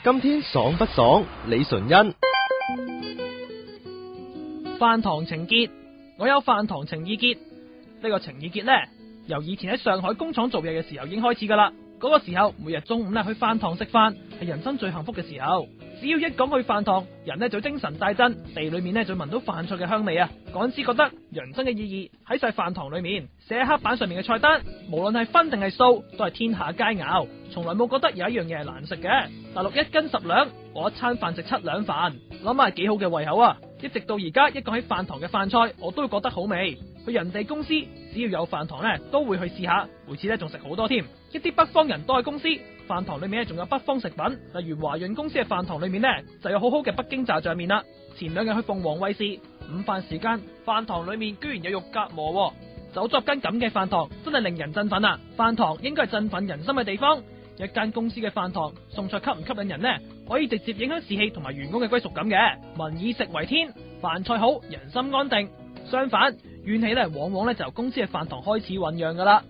今天爽不爽？李純恩。飯堂情結，我有飯堂情意結。呢個情意結呢，由以前喺上海工廠做嘢嘅時候已經開始噶啦。嗰個時候每日中午呢去飯堂食飯係人生最幸福嘅時候。只要一講去飯堂，人呢就精神大振，地裏面呢就聞到飯菜嘅香味啊！嗰陣時覺得人生嘅意義喺晒飯堂裏面，寫喺黑板上面嘅菜單，無論係分定係數，都係天下佳肴，從來冇覺得有一樣嘢係難食嘅。大陸1斤10兩，我一餐飯食7兩飯，諗下係幾好嘅胃口啊！一直到而家，一講起飯堂嘅飯菜，我都會覺得好味。去人哋公司，只要有飯堂呢，都會去試下，每次呢仲食好多添。一啲北方人都喺公司飯堂裏面呢，仲有北方食品，例如華潤公司嘅飯堂裏面呢，就有好好嘅北京炸醬麵啦。前2日去鳳凰衛視，午飯時間飯堂裏面居然有肉夾饃，走咗間咁嘅飯堂，真係令人振奮啊！飯堂應該係振奮人心嘅地方。一間公司嘅飯堂餸菜吸唔吸引人呢？可以直接影響士氣同埋員工嘅歸屬感嘅。民以食為天，飯菜好，人心安定。相反，怨氣呢往往呢就由公司嘅飯堂開始醞釀噶啦。